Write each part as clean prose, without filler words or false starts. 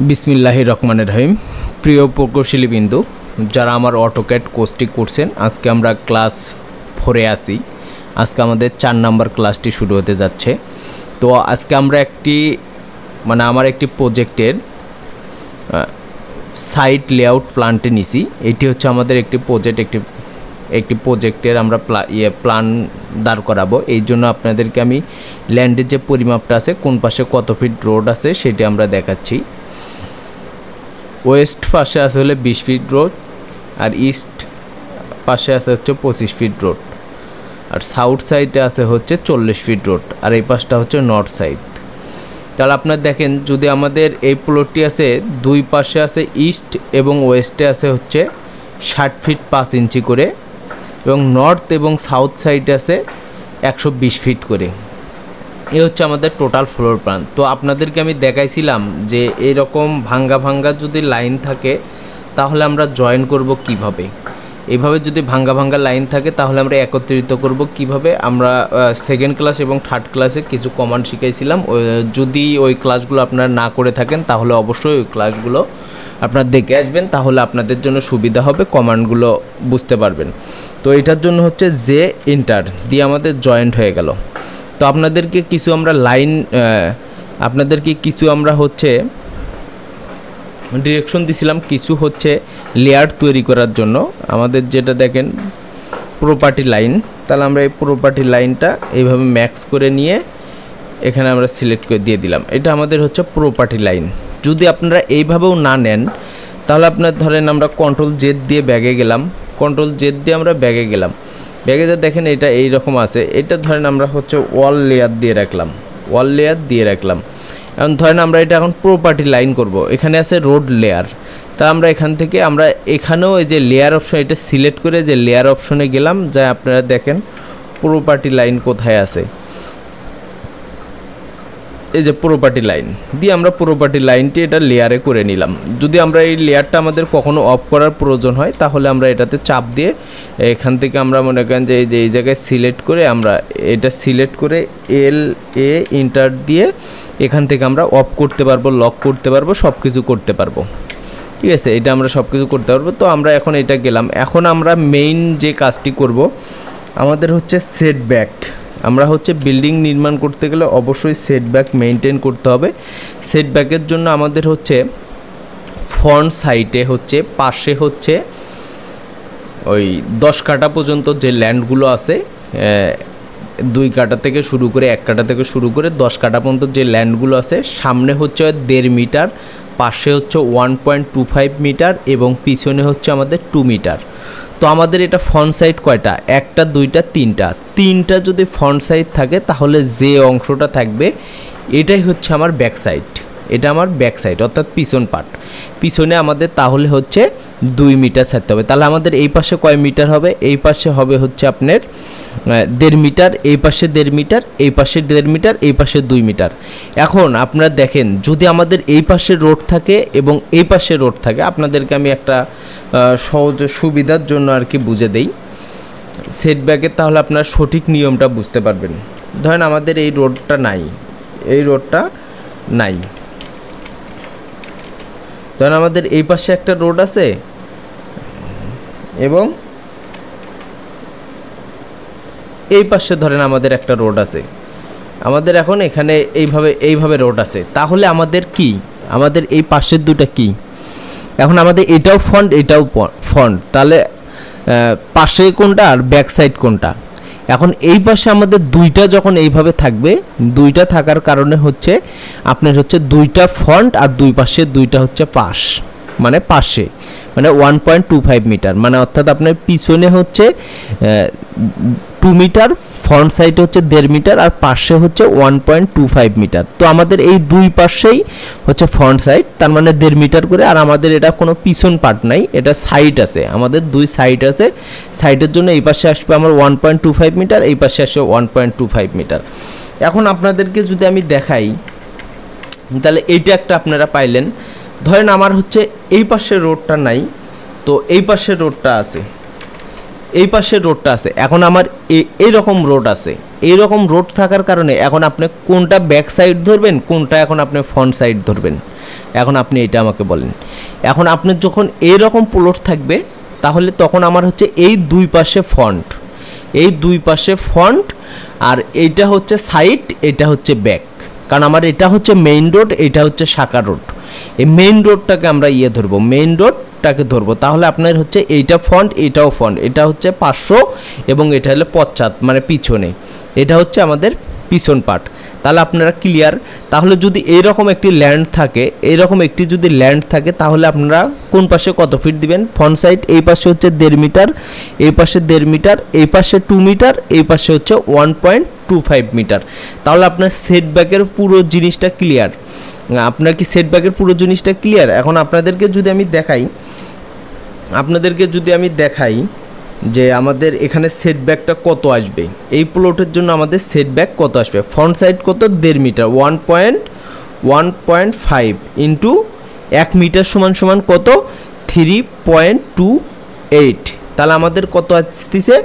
বিসমিল্লাহির রহমানির রহিম। প্রিয় প্রকৌশলী বিন্দু, যারা আমার অটোক্যাড কোর্সটি করছেন, আজকে আমরা ক্লাস 4-এ আছি। আজকে আমাদের 4 নাম্বার ক্লাসটি শুরু হতে যাচ্ছে। তো আজকে আমরা আমার একটি প্রজেক্টের সাইট লেআউট প্ল্যানটি নিছি। এটি হচ্ছে আমাদের একটি প্রজেক্টের আমরা প্ল্যান দাঁড় করাবো। এই জন্য আপনাদেরকে আমি ল্যান্ডের যে পরিমাপটা আছে, কোন পাশে কত ফিট রোড আছে সেটি আমরা দেখাচ্ছি। ওয়েস্ট পাশে আছে হলে 20 ফিট রোড, আর ইস্ট পাশে আছে হচ্ছে 25 ফিট রোড, আর সাউথ সাইডে আছে হচ্ছে 40 ফিট রোড, আর এই পাশটা হচ্ছে নর্থ সাইড। তাহলে আপনার দেখেন, যদি আমাদের এই প্লটটি আছে, দুই পাশে আছে ইস্ট এবং ওয়েস্টে আছে হচ্ছে 60 ফিট 5 ইঞ্চি করে, এবং নর্থ এবং সাউথ সাইডে আছে 120 ফিট করে। এ হচ্ছে আমাদের টোটাল ফ্লোর প্ল্যান। তো আপনাদেরকে আমি দেখাইছিলাম যে এরকম ভাঙ্গা যদি লাইন থাকে তাহলে আমরা জয়েন করব কিভাবে। এইভাবে যদি ভাঙ্গা লাইন থাকে তাহলে আমরা একত্রিত করব কিভাবে। আমরা সেকেন্ড ক্লাস এবং থার্ড ক্লাসে কিছু কমান্ড শিখাইছিলাম। যদি ওই ক্লাসগুলো আপনারা না করে থাকেন তাহলে অবশ্যই ওই ক্লাসগুলো আপনারা দেখে আসবেন, তাহলে আপনাদের জন্য সুবিধা হবে, কমান্ডগুলো বুঝতে পারবেন। তো এটার জন্য হচ্ছে যে ইন্টার দিয়ে আমাদের জয়েন্ট হয়ে গেল। তো আপনাদেরকে কিছু আমরা হচ্ছে ডিরেকশন দিছিলাম, কিছু হচ্ছে লেয়ার তৈরি করার জন্য। আমাদের যেটা দেখেন প্রপার্টি লাইন, তাহলে আমরা এই প্রপার্টি লাইনটা এইভাবে ম্যাক্স করে নিয়ে এখানে আমরা সিলেক্ট করে দিয়ে দিলাম। এটা আমাদের হচ্ছে প্রপার্টি লাইন। যদি আপনারা এইভাবেও না নেন তাহলে আপনার ধরেন আমরা কন্ট্রোল জেড দিয়ে ব্যাগে গেলাম, আমরা ব্যাগে গেলাম। ব্যাগে যা দেখেন এটা এই রকম আছে। এটা ধরেন আমরা হচ্ছে ওয়াল লেয়ার দিয়ে রাখলাম। এখন ধরেন আমরা এটা এখন প্রপার্টি লাইন করব। এখানে আছে রোড লেয়ার। তা আমরা এখান থেকে এখানেও এই যে লেয়ার অপশন, এটা সিলেক্ট করে যে লেয়ার অপশনে গেলাম, যা আপনারা দেখেন প্রপার্টি লাইন কোথায় আছে। এই যে প্রপার্টি লাইন দিয়ে আমরা প্রপার্টি লাইনটি এটা লেয়ারে করে নিলাম। যদি আমরা এই লেয়ারটা আমাদের কখনো অফ করার প্রয়োজন হয় তাহলে আমরা এটাতে চাপ দিয়ে এখান থেকে আমরা মনে করেন যে এই জায়গায় সিলেক্ট করে আমরা এটা সিলেক্ট করে LA ইন্টার দিয়ে এখান থেকে আমরা অফ করতে পারবো, লক করতে পারবো, সব কিছু করতে পারবো। ঠিক আছে, এটা আমরা সব কিছু করতে পারবো। তো আমরা এখন এটা গেলাম। এখন আমরা মেইন যে কাজটি করব, আমাদের হচ্ছে সেটব্যাক। আমরা হচ্ছে বিল্ডিং নির্মাণ করতে গেলে অবশ্যই সেটব্যাক মেনটেন করতে হবে। সেটব্যাকের জন্য আমাদের হচ্ছে ফ্রন্ট সাইডে হচ্ছে পাশে হচ্ছে ওই 10 কাঠা পর্যন্ত যে ল্যান্ডগুলো আছে, 2 কাঠা থেকে শুরু করে 1 কাঠা থেকে শুরু করে 10 কাঠা পর্যন্ত যে ল্যান্ডগুলো আছে, সামনে হচ্ছে 1.5 মিটার, পাশে হচ্ছে 1.25 মিটার এবং পিছনে হচ্ছে আমাদের 2 মিটার। তো আমাদের এটা ফ্রন্ট সাইড কয়টা? 1টা 2টা 3টা যদি ফ্রন্ট সাইড থাকে তাহলে যে অংশটা থাকবে এটাই হচ্ছে আমার ব্যাক সাইড। এটা আমার ব্যাক সাইড অর্থাৎ পিছন পার্ট। পিছনে আমাদের তাহলে হচ্ছে 2 মিটার ছাড়তে হবে। তাহলে আমাদের এই পাশে কয় মিটার হবে? এই পাশে হবে হচ্ছে আপনার 1.5 মিটার, এই পাশে 1.5 মিটার, এই পাশে 1.5 মিটার, এই পাশে 2 মিটার। এখন আপনারা দেখেন, যদি আমাদের এই পাশে রোড থাকে এবং এই পাশে রোড থাকে, আপনাদেরকে আমি একটা সহজ সুবিধার জন্য আর কি বুঝে দেই সেটব্যাকের, তাহলে আপনার সঠিক নিয়মটা বুঝতে পারবেন। ধরেন আমাদের এই রোডটা নাই, ধরেন আমাদের এই পাশে একটা রোড আছে এবং এই পাশে ধরেন আমাদের একটা রোড আছে। আমাদের এখন এখানে এইভাবে রোড আছে। তাহলে আমাদের এই পাশের দুটো কি? এখন আমাদের এটাও ফ্রন্ট, এটাও ফ্রন্ট, তাহলে পাশে কোনটা আর ব্যাক সাইড কোনটা? এখন এই পাশে আমাদের 2টা যখন এইভাবে থাকবে, 2টা থাকার কারণে হচ্ছে আপনার হচ্ছে 2টা ফ্রন্ট আর 2 পাশে 2টা হচ্ছে পাশে 1.25 মিটার, মানে অর্থাৎ আপনার পিছনে হচ্ছে 2 মিটার, ফ্রন্ট সাইড হচ্ছে 1.5 মিটার, আর পাশে হচ্ছে 1.25 মিটার। তো আমাদের এই 2 পাশেই হচ্ছে ফ্রন্ট সাইড, তার মানে 1.5 মিটার করে। আর আমাদের এটা কোনো পিছন পার্ট নাই, এটা সাইড আছে, আমাদের 2 সাইড আছে। সাইডের জন্য এই পাশে আসবে আমার 1.25 মিটার, এই পাশে আসবে 1.25 মিটার। এখন আপনাদেরকে যদি আমি দেখাই, তাহলে এইটা একটা আপনারা পাইলেন। ধরেন আমার হচ্ছে এই পাশের রোডটা নাই, তো এই পাশের রোডটা আছে, এখন আমার এইরকম রোড আছে। এইরকম রোড থাকার কারণে এখন আপনি কোনটা ব্যাক সাইড ধরবেন, কোনটা এখন আপনি ফ্রন্ট সাইড ধরবেন। এখন আপনি এটা আমাকে বলেন। এখন আপনার যখন এইরকম প্লট থাকবে তাহলে তখন আমার হচ্ছে এই দুই পাশে ফ্রন্ট, এই দুই পাশে ফ্রন্ট, আর এইটা হচ্ছে সাইড, এটা হচ্ছে ব্যাক। কারণ আমার এটা হচ্ছে মেইন রোড, এটা হচ্ছে শাখা রোড। এই মেইন রোডটাকে আমরা ধরবো, মেইন রোডটাকে ধরবো। তাহলে আপনার হচ্ছে এইটা ফ্রন্ট, এটাও ফ্রন্ট, এটা হচ্ছে 500 এবং এটা হলো 50 মানে পিছনে, এটা হচ্ছে আমাদের পিছন পার্ট। তাহলে আপনারা ক্লিয়ার। তাহলে যদি এইরকম একটি ল্যান্ড থাকে, এইরকম একটি যদি ল্যান্ড থাকে তাহলে আপনারা কোন পাশে কত ফিট দিবেন? ফ্রন্ট সাইড এই পাশে হচ্ছে 1.5 মিটার, এই পাশে 1.5 মিটার, এই পাশে 2 মিটার, এই পাশে হচ্ছে 1.25 মিটার। তাহলে আপনার সেটব্যাকের পুরো জিনিসটা ক্লিয়ার। আপনার কি সেটব্যাকের পুরো জিনিসটা ক্লিয়ার? এখন আপনাদেরকে যদি আমি দেখাই যে আমাদের এখানে সেটব্যাকটা কত আসবে, এই প্লটের জন্য আমাদের সেটব্যাক কত আসবে। ফ্রন্ট সাইড কত? 1.5 মিটার, 1.5 ইন্টু 1 মিটার সমান কত? 3.28। তাহলে আমাদের কত আসতেছে?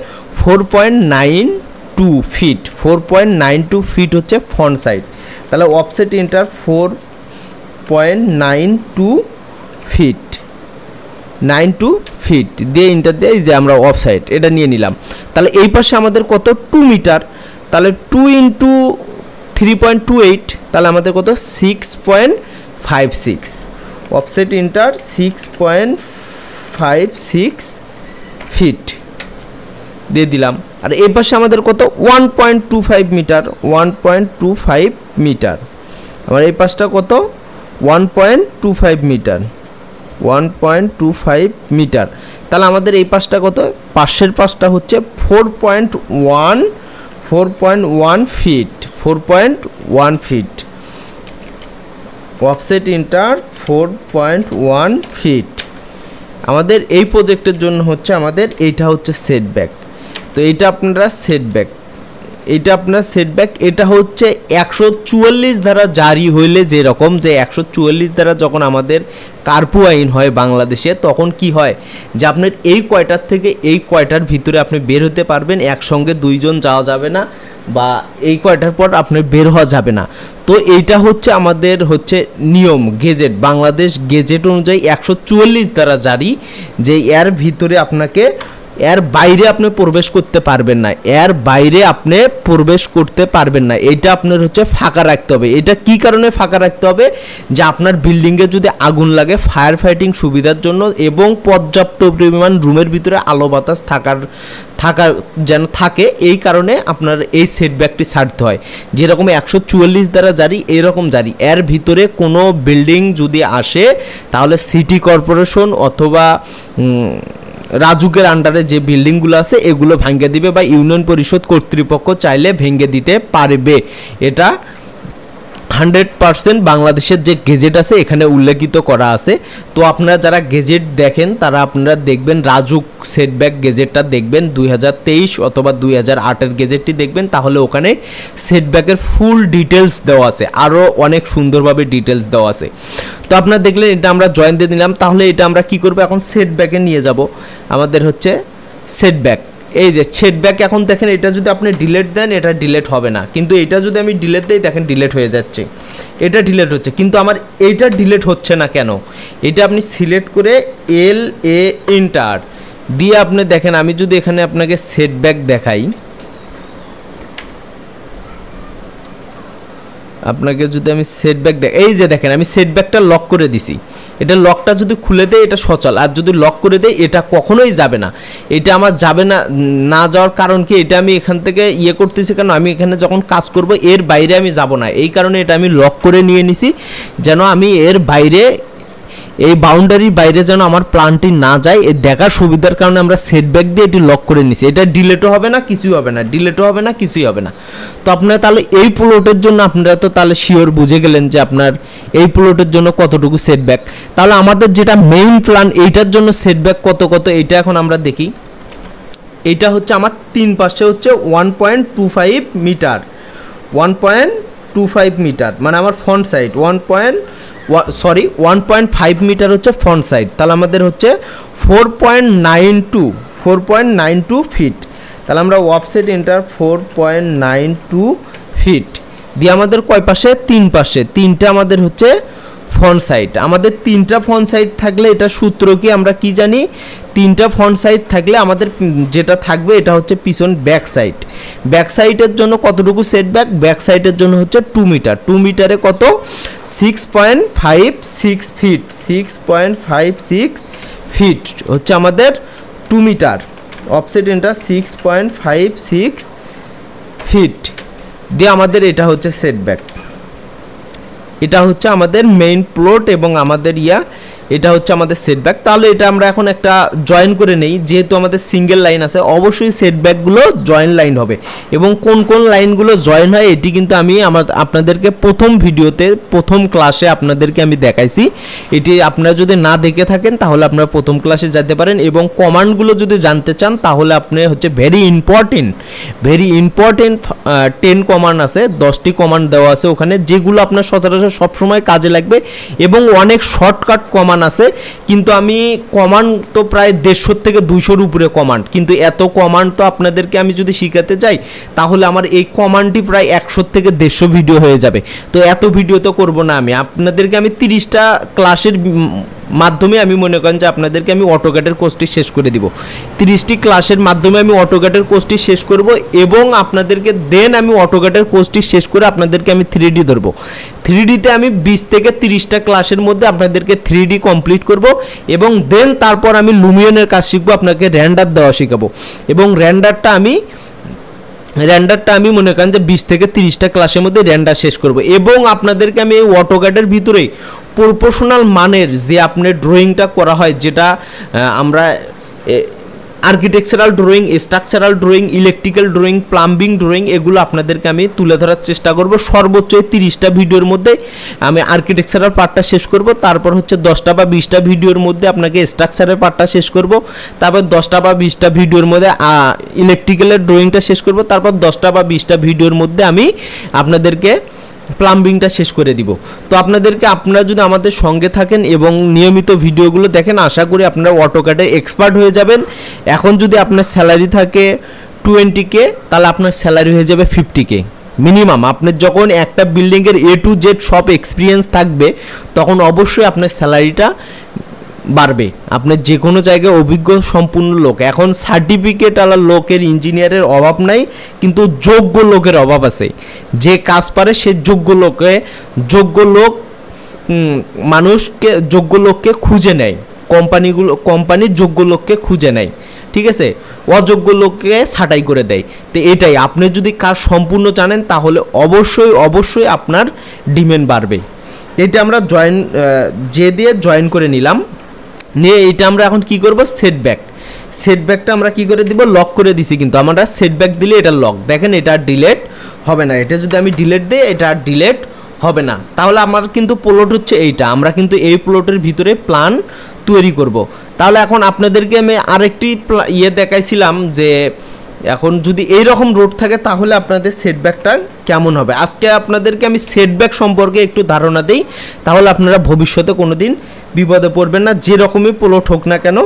4.92 ফিট। 4.92 ফিট হচ্ছে ফ্রন্ট সাইড। তাহলে অফসেট ইন্টার 4.92 ফিট, 92 ফিট দিয়ে ইন্টার দিয়ে যে আমরা অফ সাইড এটা নিয়ে নিলাম। তাহলে এই পাশে আমাদের কত? 2 মিটার। তাহলে 2 ইন্টু 3.28, তাহলে আমাদের কত? 6.56। অফসেট ইন্টার 6.56 ফিট দিয়ে দিলাম। আর এই পাশে আমাদের কত? 1.25 মিটার, 1.25 মিটার। আমার এই পাশটা কত? 1.25 মিটার, 1.25 মিটার। তাহলে আমাদের এই পাশটা কত? পাশের পাশটা হচ্ছে 4.1 feet, 4.1 feet. Offset inter 4.1 feet. আমাদের এই প্রজেক্টের জন্য হচ্ছে আমাদের এইটা হচ্ছে সেটব্যাক। তো এইটা আপনারা সেটব্যাক, এটা আপনার সেটব্যাক। এটা হচ্ছে 144 ধারা জারি হইলে যেরকম, যে 144 ধারা যখন আমাদের কার্পু আইন হয় বাংলাদেশে, তখন কি হয় যে আপনার এই কয়টার থেকে এই কয়টার ভিতরে আপনি বের হতে পারবেন, একসঙ্গে দুইজন যাওয়া যাবে না, বা এই কয়টার পর আপনি বের হওয়া যাবে না। তো এইটা হচ্ছে আমাদের হচ্ছে নিয়ম, গেজেট, বাংলাদেশ গেজেট অনুযায়ী 144 ধারা জারি, যে এর ভিতরে আপনাকে, এর বাইরে আপনি প্রবেশ করতে পারবেন না, এর বাইরে আপনি প্রবেশ করতে পারবেন না। এটা আপনার হচ্ছে ফাঁকা রাখতে হবে। এটা কি কারণে ফাঁকা রাখতে হবে? যে আপনার বিল্ডিংয়ে যদি আগুন লাগে ফায়ার ফাইটিং সুবিধার জন্য, এবং পর্যাপ্ত পরিমাণ রুমের ভিতরে আলো বাতাস থাকার যেন থাকে, এই কারণে আপনার এই সেটব্যাকটি ছাড়তে হয়। যেরকম 144 দ্বারা জারি, এইরকম জারি। এর ভিতরে কোনো বিল্ডিং যদি আসে তাহলে সিটি কর্পোরেশন অথবা রাজুকের আন্ডারে যে বিল্ডিংগুলো আছে এগুলো ভেঙে দিবে, বা ইউনিয়ন পরিষদ কর্তৃপক্ষ চাইলে ভেঙে দিতে পারবে। এটা 100% বাংলাদেশের যে গেজেট আছে এখানে উল্লেখিত করা আছে। তো আপনারা যারা গেজেট দেখেন তারা আপনারা দেখবেন রাজুক সেটব্যাক গেজেটটা দেখবেন, 2023 অথবা 2008-এর গেজেটটি দেখবেন, তাহলে ওখানে সেটব্যাকের ফুল ডিটেলস দেওয়া আছে, আরও অনেক সুন্দরভাবে ডিটেলস দেওয়া আছে। তো আপনারা দেখলেন এটা আমরা জয়েন দিয়ে দিলাম। তাহলে এটা আমরা কি করব? এখন সেটব্যাকে নিয়ে যাব। আমাদের হচ্ছে সেটব্যাক, এই যে সেটব্যাক। এখন দেখেন এটা যদি আপনি ডিলেট দেন এটা ডিলেট হবে না, কিন্তু এটা যদি আমি ডিলেট দিই দেখেন ডিলেট হয়ে যাচ্ছে, এটা ডিলেট হচ্ছে। কিন্তু আমার এইটা ডিলেট হচ্ছে না কেন? এটা আপনি সিলেক্ট করে LA এন্টার দিয়ে আপনি দেখেন, আমি যদি এখানে আপনাকে সেটব্যাক দেখাই, আপনাকে যদি আমি সেটব্যাক এই যে দেখেন আমি সেটব্যাকটা লক করে দিছি। এটা লকটা যদি খুলে দেয় এটা সচল, আর যদি লক করে দেয় এটা কখনোই যাবে না। এটা আমার যাবে না, না যাওয়ার কারণ কি? এটা আমি এখান থেকে করতেছি কেন? আমি এখানে যখন কাজ করব এর বাইরে আমি যাব না, এই কারণে এটা আমি লক করে নিয়ে নিছি, যেন আমি এর বাইরে, এই বাউন্ডারির বাইরে যেন আমার প্ল্যানটি না যায়, এই দেখার সুবিধার কারণে আমরা সেটব্যাক দিয়ে এটি লক করে নিছি। এটা ডিলেটও হবে না, কিছুই হবে না, ডিলেটও হবে না, কিছুই হবে না। তো আপনারা তাহলে এই প্লটের জন্য আপনারা তো তাহলে শিওর বুঝে গেলেন যে আপনার এই প্লটের জন্য কতটুকু সেটব্যাক। তাহলে আমাদের যেটা মেইন প্ল্যান এইটার জন্য সেটব্যাক কত, এইটা এখন আমরা দেখি। এইটা হচ্ছে আমার তিন পাশে হচ্ছে 1.25 মিটার, 1.25 মিটার মানে আমার ফ্রন্ট সাইড 1.5 মিটার হচ্ছে ফ্রন্ট সাইড। তাহলে আমাদের হচ্ছে 4.92 ফিট। তাহলে আমরা অফসেট এন্টার 4.92 ফিট দিয়ে আমাদের কয় পাশে? তিন পাশে, তিনটে আমাদের হচ্ছে ফ্রন্ট সাইড। আমাদের 3টা ফ্রন্ট সাইড থাকলে এটা সূত্র কি আমরা কি জানি, 3টা ফ্রন্ট সাইড থাকলে আমাদের যেটা থাকবে এটা হচ্ছে পিছন ব্যাক সাইড। ব্যাক সাইডের জন্য কতটুকু সেটব্যাক, ব্যাক সাইডের জন্য হচ্ছে 2 মিটার। 2 মিটারে কত 6.56 ফিট, 6.56 ফিট হচ্ছে আমাদের 2 মিটার। অফসেট ইন্টার 6.56 ফিট দিয়ে আমাদের এটা হচ্ছে সেটব্যাক। এটা হচ্ছে আমাদের মেইন প্লট এবং আমাদের এটা হচ্ছে আমাদের সেটব্যাক। তাহলে এটা আমরা এখন একটা জয়েন করে নেই, যেহেতু আমাদের সিঙ্গেল লাইন আছে অবশ্যই সেটব্যাকগুলো জয়েন লাইন হবে এবং কোন কোন লাইনগুলো জয়েন হয় এটি কিন্তু আমি আপনাদেরকে প্রথম ভিডিওতে প্রথম ক্লাসে আপনাদেরকে আমি দেখাইছি। এটি আপনারা যদি না দেখে থাকেন তাহলে আপনারা প্রথম ক্লাসে যেতে পারেন এবং কমান্ডগুলো যদি জানতে চান তাহলে আপনি হচ্ছে ভেরি ইম্পর্টেন্ট 10 কমান্ড আছে, 10টি কমান্ড দেওয়া আছে ওখানে, যেগুলো আপনার সচরাচর সবসময় কাজে লাগবে এবং অনেক শর্টকাট কমান্ড আছে। কিন্তু আমি কমান্ড তো প্রায় 150 থেকে 200-র উপরে কমান্ড, কিন্তু এত কমান্ড তো আপনাদেরকে আমি যদি শিখাতে যাই তাহলে আমার এই কমান্ডটি প্রায় 100 থেকে 150 ভিডিও হয়ে যাবে। তো এত ভিডিও তো করব না, আপনাদেরকে আমি 30টা ক্লাসের মাধ্যমে আমি মনে করেন যে আপনাদেরকে আমি অটোক্যাডের কোর্সটি শেষ করে দিব। 30টি ক্লাসের মাধ্যমে আমি অটোক্যাডের কোর্সটি শেষ করব এবং আপনাদেরকে দেন আমি অটোক্যাডের কোর্সটি শেষ করে আপনাদেরকে আমি 3D ধরবো। 3Dতে আমি 20 থেকে 30টা ক্লাসের মধ্যে আপনাদেরকে 3D কমপ্লিট করব এবং দেন তারপর আমি লুমিয়নের কাজ শিখবো, আপনাকে রেন্ডার দেওয়া শেখাবো এবং রেন্ডারটা আমি মনে করেন যে 20 থেকে 30টা ক্লাসের মধ্যে রেন্ডার শেষ করব এবং আপনাদেরকে আমি এই অটোক্যাডের ভিতরেই প্রপোর্শনাল মানের যে আপনার ড্রয়িংটা করা হয়, যেটা আমরা architectural drawing, structural drawing, electrical drawing, plumbing drawing, এগুলো আপনাদেরকে আমি তুলে ধরার চেষ্টা করব। সর্বোচ্চ 30টা ভিডিওর মধ্যে আমি আর্কিটেকচারাল পার্টটা শেষ করব, তারপর হচ্ছে 10টা বা 20টা ভিডিওর মধ্যে আপনাকে স্ট্রাকচারের পার্টটা শেষ করব, তারপর 10টা বা 20টা ভিডিওর মধ্যে ইলেকট্রিক্যালের ড্রয়িংটা শেষ করব, তারপর 10টা বা 20টা ভিডিওর মধ্যে আমি আপনাদেরকে প্লাম্বিংটা শেষ করে দিব। তো আপনারা যদি আমাদের সঙ্গে থাকেন এবং নিয়মিত ভিডিওগুলো দেখেন আশা করি আপনারা অটোক্যাডে এক্সপার্ট হয়ে যাবেন। এখন যদি আপনার স্যালারি থাকে 20K তাহলে আপনার স্যালারি হয়ে যাবে 50K মিনিমাম। আপনার যখন একটা বিল্ডিংয়ের A to Z সব এক্সপিরিয়েন্স থাকবে তখন অবশ্যই আপনার স্যালারিটা বাড়বে। আপনার যে কোনো জায়গায় অভিজ্ঞ সম্পূর্ণ লোক, এখন সার্টিফিকেট আলা লোকের ইঞ্জিনিয়ারের অভাব নাই, কিন্তু যোগ্য লোকের অভাব আছে। যে কাজ পারে সে যোগ্য লোককে খুঁজে নেয়, কোম্পানি যোগ্য লোককে খুঁজে নেয়, ঠিক আছে, অযোগ্য লোককে ছাঁটাই করে দেয়। তো এটাই, আপনি যদি কাজ সম্পূর্ণ জানেন তাহলে অবশ্যই আপনার ডিমান্ড বাড়বে। এটা আমরা জয়েন করে নিলাম, নিয়ে এইটা আমরা এখন কি করব, সেটব্যাকটা আমরা কি করে দিব, লক করে দিছি। কিন্তু আমরা সেটব্যাক দিলে এটা লক, দেখেন এটা আর ডিলেট হবে না। এটা যদি আমি ডিলেট দিই এটা আর ডিলেট হবে না। তাহলে আমার কিন্তু প্লট হচ্ছে এইটা, আমরা কিন্তু এই প্লটের ভিতরে প্ল্যান তৈরি করব। তাহলে এখন আপনাদেরকে আমি আরেকটি দেখাইছিলাম যে এখন যদি এই রকম রোড থাকে তাহলে আপনাদের সেটব্যাকটা কেমন হবে। আজকে আপনাদেরকে আমি সেটব্যাক সম্পর্কে একটু ধারণা দেই, তাহলে আপনারা ভবিষ্যতে কোনোদিন বিপদে পড়বেন না। যেরকমই প্লট হোক না কেন,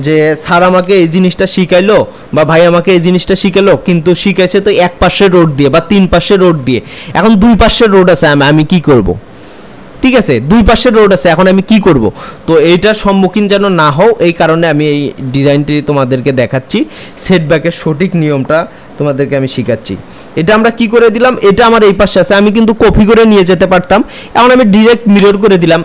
যে স্যার আমাকে এই জিনিসটা শিখাইলো বা ভাই আমাকে এই জিনিসটা শিখালো, কিন্তু শিখাইছে তো এক পাশে রোড দিয়ে বা 3 পাশে রোড দিয়ে, এখন 2 পাশের রোড আছে, আমি কি করব, ঠিক আছে, 2 পাশের রোড আছে, এখন আমি কি করব। তো এইটার সম্মুখীন যেন না হও, এই কারণে আমি এই ডিজাইনটি তোমাদেরকে দেখাচ্ছি, সেটব্যাকের সঠিক নিয়মটা তোমাদেরকে আমি শিখাচ্ছি। এটা আমরা কি করে দিলাম, এটা আমার এই পাশে আছে, আমি কিন্তু কপি করে নিয়ে যেতে পারতাম, এখন আমি ডিরেক্ট মিরর করে দিলাম,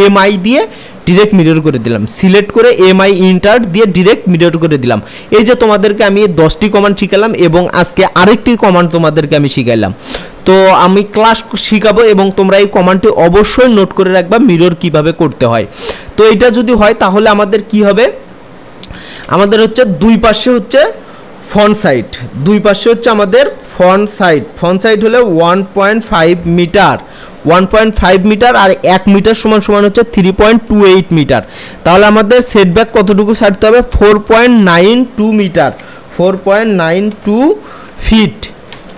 এমআই দিয়ে ডিরেক্ট মিরর করে দিলাম, সিলেক্ট করে এমআই ইন্টার্ট দিয়ে ডিরেক্ট মিরর করে দিলাম। এই যে তোমাদেরকে আমি 10টি কমান্ড শিখালাম এবং আজকে আরেকটি কমান্ড তোমাদেরকে আমি শিখাইলাম। তো আমি ক্লাস শিখাবো এবং তোমরা এই কমান্ডটি অবশ্যই নোট করে রাখবা, মিরর কিভাবে করতে হয়। তো এটা যদি হয় তাহলে আমাদের কি হবে, আমাদের হচ্ছে 2 পাশে হচ্ছে ফ্রন্ট সাইড, 2 পাশে হচ্ছে আমাদের ফ্রন্ট সাইড হলে 1.5 মিটার, 1.5 মিটার আর 1 মিটার সমান হচ্ছে 3.28 মিটার। তাহলে আমাদের সেটব্যাক কতটুকু ছাড়তে হবে, 4.92 metre, 4.92 feet,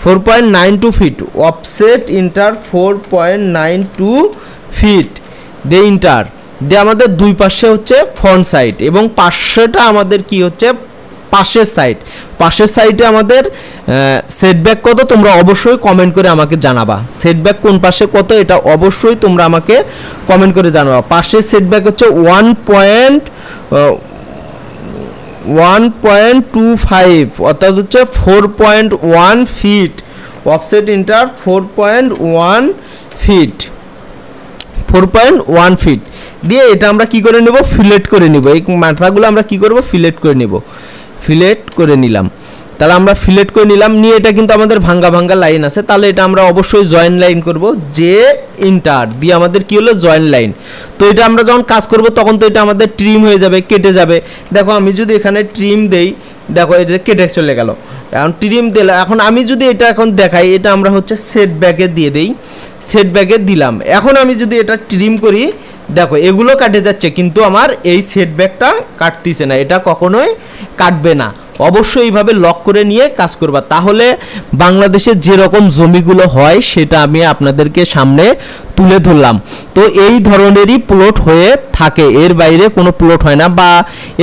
4.92 feet. Offset enter 4.92 feet দে ইন্টার দে আমাদের 2 পাশে হচ্ছে ফ্রন্ট সাইড এবং পাশেটা আমাদের কি হচ্ছে পাশের সাইডে আমাদের সেটব্যাক কত তোমরা অবশ্যই কমেন্ট করে আমাকে জানাবা। সেটব্যাক কোন পাশে কত এটা অবশ্যই তোমরা আমাকে কমেন্ট করে জানাবা। পাশের সেটব্যাক হচ্ছে 1.25 অর্থাৎ হচ্ছে 4.1 feet. Offset inter 4.1 feet, 4.1 feet দিয়ে এটা আমরা কি করে নেব, ফিলেট করে নিব। এই মাথাগুলো আমরা কি করব, ফিলেট করে নিব। ফিলেট করে নিলাম, তাহলে আমরা ফিলেট করে নিলাম। নিয়ে এটা কিন্তু আমাদের ভাঙ্গা ভাঙ্গা লাইন আছে, তাহলে এটা আমরা অবশ্যই জয়েন্ট লাইন করব। যে ইন্টার দিয়ে আমাদের কি হলো, জয়েন্ট লাইন। তো এটা আমরা যখন কাজ করব তখন তো এটা আমাদের ট্রিম হয়ে যাবে, কেটে যাবে। দেখো আমি যদি এখানে ট্রিম দেই, দেখো এটা কেটে চলে গেল। এখন ট্রিম দিলে, এখন আমি যদি এটা এখন দেখাই, এটা আমরা হচ্ছে সেট ব্যাগে দিয়ে দেই, সেট ব্যাগে দিলাম। এখন আমি যদি এটা ট্রিম করি, দেখো এগুলো কাটে যাচ্ছে, কিন্তু আমার এই সেট ব্যাগটা কাটতেছে না। এটা কখনোই কাটবে না। অবশ্যই এইভাবে লক করে নিয়ে কাজ করবা, তাহলে বাংলাদেশে যেরকম জমিগুলো হয় সেটা আমি আপনাদেরকে সামনে তুলে ধরলাম। তো এই ধরনেরই প্লট হয়ে থাকে, এর বাইরে কোনো প্লট হয় না, বা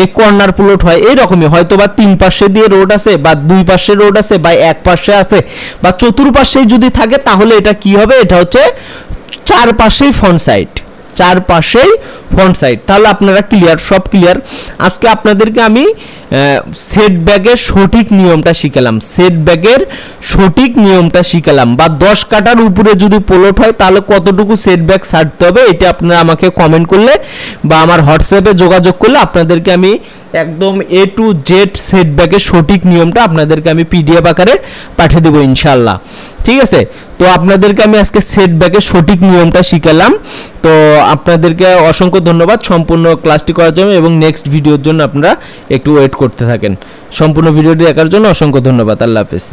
এই কর্নার প্লট হয় এইরকমই, হয়তো বা 3 পাশে দিয়ে রোড আছে, বা 2 পাশে রোড আছে, বা 1 পাশে আছে, বা চতুর্পাশেই যদি থাকে, তাহলে এটা কি হবে, এটা হচ্ছে 4 পাশেই ফ্রন্ট সাইড, 4 পাশেই ফ্রন্ট সাইড। তাহলে আপনারা ক্লিয়ার, সব ক্লিয়ার। আজকে আপনাদেরকে আমি সেট ব্যাগের সঠিক নিয়মটা শিখালাম, সেট ব্যাগের সঠিক নিয়মটা শিখালাম। বা 10 কাঠার উপরে যদি প্লট হয় তাহলে কতটুকু সেট ব্যাগ ছাড়তে হবে, এটা আপনারা আমাকে কমেন্ট করলে বা আমার হোয়াটসঅ্যাপে যোগাযোগ করলে আপনাদেরকে আমি একদম A to Z সেট ব্যাগের সঠিক নিয়মটা আপনাদেরকে আমি PDF আকারে পাঠিয়ে দেবো ইনশাল্লাহ। ঠিক আছে, তো আপনাদেরকে আমি আজকে সেট ব্যাগের সঠিক নিয়মটা শিখালাম। তো আপনাদেরকে অসংখ্য ধন্যবাদ সম্পূর্ণ ক্লাসটি করার জন্য, এবং নেক্সট ভিডিওর জন্য আপনারা একটু ওয়েট করতে থাকেন। সম্পূর্ণ ভিডিওটি দেখার জন্য অসংখ্য ধন্যবাদ। আল্লাহ হাফেজ।